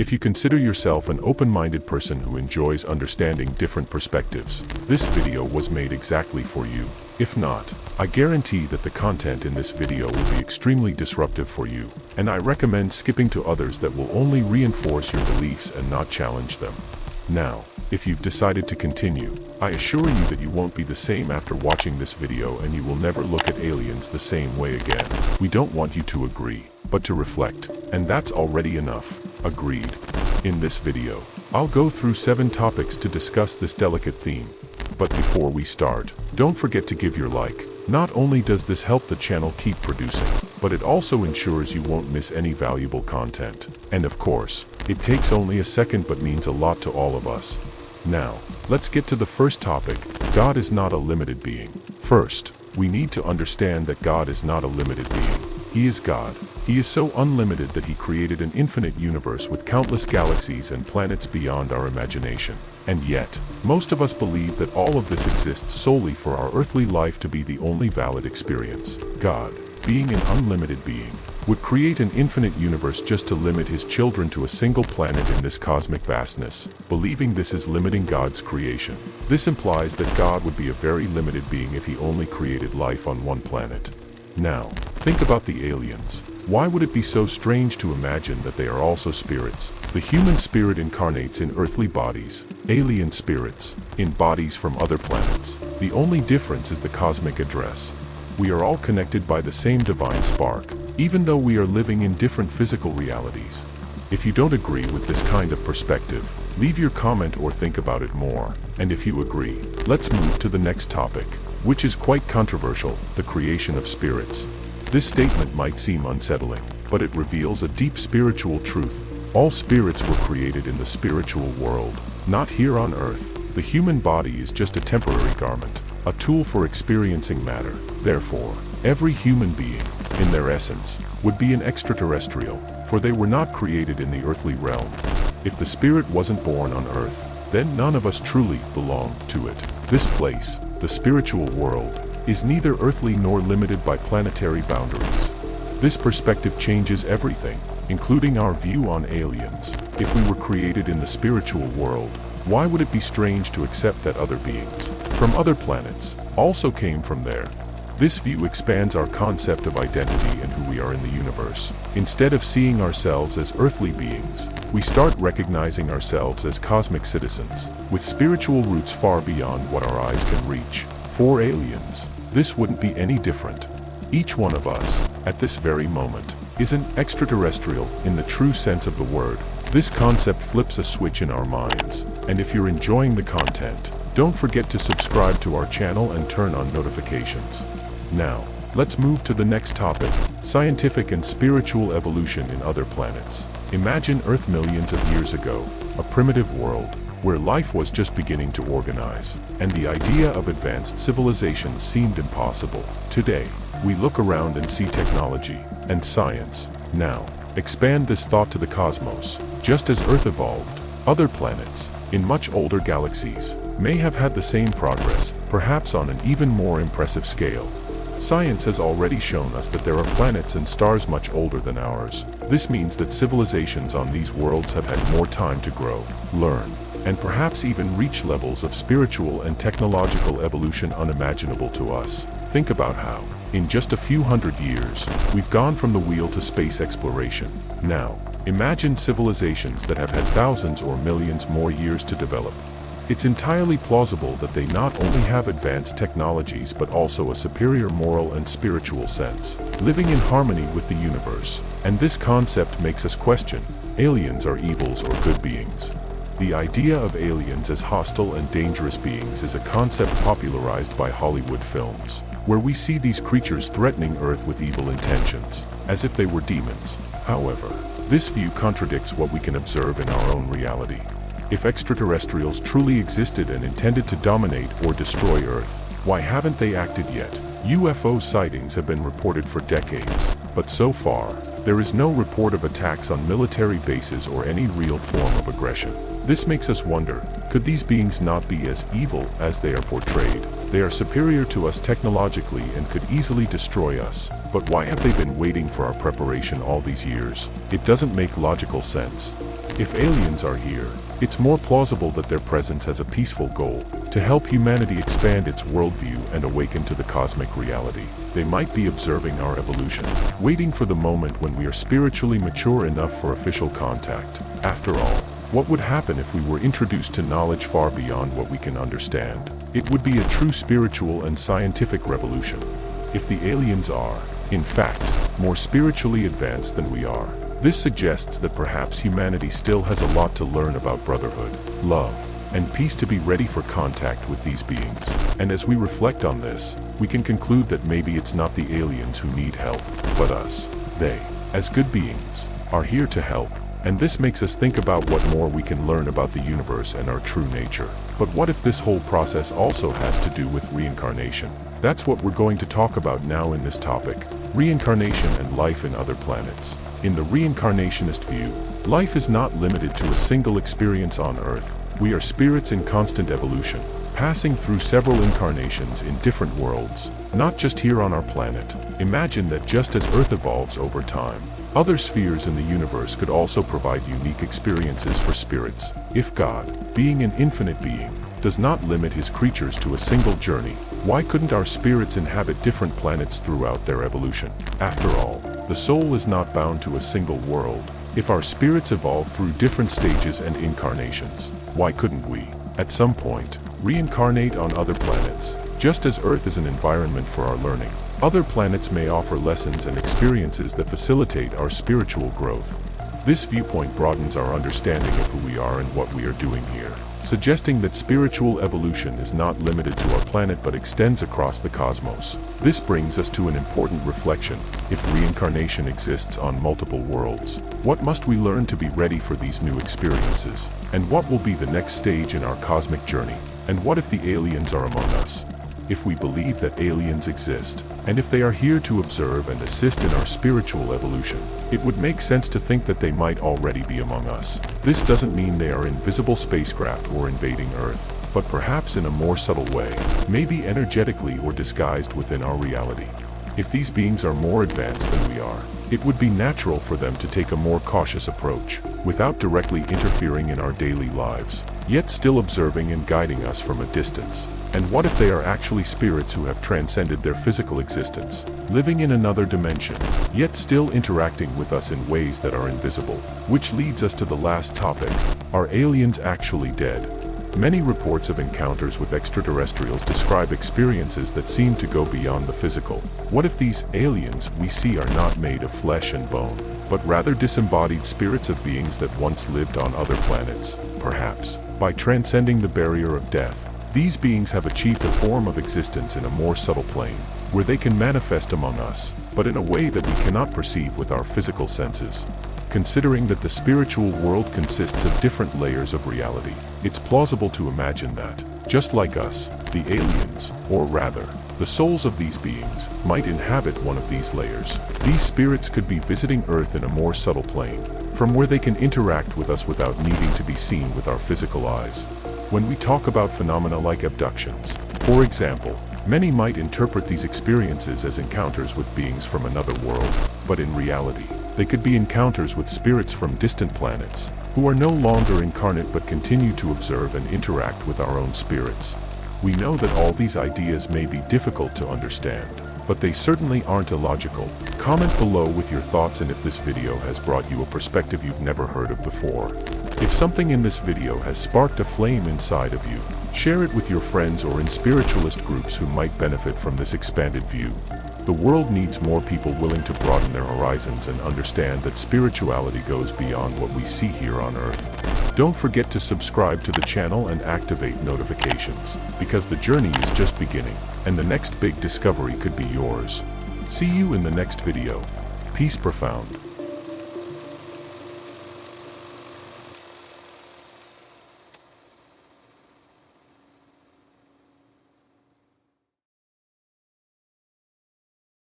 If you consider yourself an open-minded person who enjoys understanding different perspectives, this video was made exactly for you. If not, I guarantee that the content in this video will be extremely disruptive for you, and I recommend skipping to others that will only reinforce your beliefs and not challenge them. Now, if you've decided to continue, I assure you that you won't be the same after watching this video, and you will never look at aliens the same way again. We don't want you to agree, but to reflect, and that's already enough. Agreed. In this video, I'll go through 7 topics to discuss this delicate theme. But before we start, don't forget to give your like. Not only does this help the channel keep producing, but it also ensures you won't miss any valuable content. And of course, it takes only a second but means a lot to all of us. Now, let's get to the first topic. God is not a limited being. First, we need to understand that God is not a limited being. He is God. He is so unlimited that he created an infinite universe with countless galaxies and planets beyond our imagination. And yet, most of us believe that all of this exists solely for our earthly life to be the only valid experience. God, being an unlimited being, would create an infinite universe just to limit his children to a single planet in this cosmic vastness. Believing this is limiting God's creation. This implies that God would be a very limited being if he only created life on one planet. Now, think about the aliens. Why would it be so strange to imagine that they are also spirits? The human spirit incarnates in earthly bodies, alien spirits, in bodies from other planets. The only difference is the cosmic address. We are all connected by the same divine spark, even though we are living in different physical realities. If you don't agree with this kind of perspective, leave your comment or think about it more. And if you agree, let's move to the next topic, which is quite controversial: the creation of spirits. This statement might seem unsettling, but it reveals a deep spiritual truth. All spirits were created in the spiritual world, not here on Earth. The human body is just a temporary garment, a tool for experiencing matter. Therefore, every human being, in their essence, would be an extraterrestrial, for they were not created in the earthly realm. If the spirit wasn't born on Earth, then none of us truly belong to it. This place, the spiritual world, is neither earthly nor limited by planetary boundaries. This perspective changes everything, including our view on aliens. If we were created in the spiritual world, why would it be strange to accept that other beings, from other planets, also came from there? This view expands our concept of identity and who we are in the universe. Instead of seeing ourselves as earthly beings, we start recognizing ourselves as cosmic citizens, with spiritual roots far beyond what our eyes can reach. For aliens, this wouldn't be any different. Each one of us, at this very moment, is an extraterrestrial in the true sense of the word. This concept flips a switch in our minds, and if you're enjoying the content, don't forget to subscribe to our channel and turn on notifications. Now, let's move to the next topic: scientific and spiritual evolution in other planets. Imagine Earth millions of years ago, a primitive world, where life was just beginning to organize, and the idea of advanced civilization seemed impossible. Today, we look around and see technology and science. Now, expand this thought to the cosmos. Just as Earth evolved, other planets, in much older galaxies, may have had the same progress, perhaps on an even more impressive scale. Science has already shown us that there are planets and stars much older than ours. This means that civilizations on these worlds have had more time to grow, learn, and perhaps even reach levels of spiritual and technological evolution unimaginable to us. Think about how, in just a few hundred years, we've gone from the wheel to space exploration. Now, imagine civilizations that have had thousands or millions more years to develop. It's entirely plausible that they not only have advanced technologies but also a superior moral and spiritual sense, living in harmony with the universe. And this concept makes us question: aliens are evils or good beings? The idea of aliens as hostile and dangerous beings is a concept popularized by Hollywood films, where we see these creatures threatening Earth with evil intentions, as if they were demons. However, this view contradicts what we can observe in our own reality. If extraterrestrials truly existed and intended to dominate or destroy Earth, why haven't they acted yet? UFO sightings have been reported for decades, but so far, there is no report of attacks on military bases or any real form of aggression. This makes us wonder, could these beings not be as evil as they are portrayed? They are superior to us technologically and could easily destroy us, but why have they been waiting for our preparation all these years? It doesn't make logical sense. If aliens are here, it's more plausible that their presence has a peaceful goal, to help humanity expand its worldview and awaken to the cosmic reality. They might be observing our evolution, waiting for the moment when we are spiritually mature enough for official contact. After all, what would happen if we were introduced to knowledge far beyond what we can understand? It would be a true spiritual and scientific revolution. If the aliens are, in fact, more spiritually advanced than we are, this suggests that perhaps humanity still has a lot to learn about brotherhood, love, and peace to be ready for contact with these beings. And as we reflect on this, we can conclude that maybe it's not the aliens who need help, but us. They, as good beings, are here to help. And this makes us think about what more we can learn about the universe and our true nature. But what if this whole process also has to do with reincarnation? That's what we're going to talk about now in this topic: reincarnation and life in other planets. In the reincarnationist view, life is not limited to a single experience on Earth. We are spirits in constant evolution, passing through several incarnations in different worlds, not just here on our planet. Imagine that just as Earth evolves over time, other spheres in the universe could also provide unique experiences for spirits. If God, being an infinite being, does not limit his creatures to a single journey, why couldn't our spirits inhabit different planets throughout their evolution? After all, the soul is not bound to a single world. If our spirits evolve through different stages and incarnations, why couldn't we, at some point, reincarnate on other planets? Just as Earth is an environment for our learning, other planets may offer lessons and experiences that facilitate our spiritual growth. This viewpoint broadens our understanding of who we are and what we are doing here, suggesting that spiritual evolution is not limited to our planet but extends across the cosmos. This brings us to an important reflection. If reincarnation exists on multiple worlds, what must we learn to be ready for these new experiences? And what will be the next stage in our cosmic journey? And what if the aliens are among us? If we believe that aliens exist, and if they are here to observe and assist in our spiritual evolution, it would make sense to think that they might already be among us. This doesn't mean they are invisible spacecraft or invading Earth, but perhaps in a more subtle way, maybe energetically or disguised within our reality. If these beings are more advanced than we are, it would be natural for them to take a more cautious approach, without directly interfering in our daily lives, yet still observing and guiding us from a distance. And what if they are actually spirits who have transcended their physical existence, living in another dimension, yet still interacting with us in ways that are invisible? Which leads us to the last topic: are aliens actually dead? Many reports of encounters with extraterrestrials describe experiences that seem to go beyond the physical. What if these aliens we see are not made of flesh and bone, but rather disembodied spirits of beings that once lived on other planets? Perhaps, by transcending the barrier of death, these beings have achieved a form of existence in a more subtle plane, where they can manifest among us, but in a way that we cannot perceive with our physical senses. Considering that the spiritual world consists of different layers of reality, it's plausible to imagine that, just like us, the aliens, or rather, the souls of these beings, might inhabit one of these layers. These spirits could be visiting Earth in a more subtle plane, from where they can interact with us without needing to be seen with our physical eyes. When we talk about phenomena like abductions, for example, many might interpret these experiences as encounters with beings from another world, but in reality, they could be encounters with spirits from distant planets, who are no longer incarnate but continue to observe and interact with our own spirits. We know that all these ideas may be difficult to understand, but they certainly aren't illogical. Comment below with your thoughts and if this video has brought you a perspective you've never heard of before. If something in this video has sparked a flame inside of you, share it with your friends or in spiritualist groups who might benefit from this expanded view. The world needs more people willing to broaden their horizons and understand that spirituality goes beyond what we see here on Earth. Don't forget to subscribe to the channel and activate notifications, because the journey is just beginning, and the next big discovery could be yours. See you in the next video. Peace profound.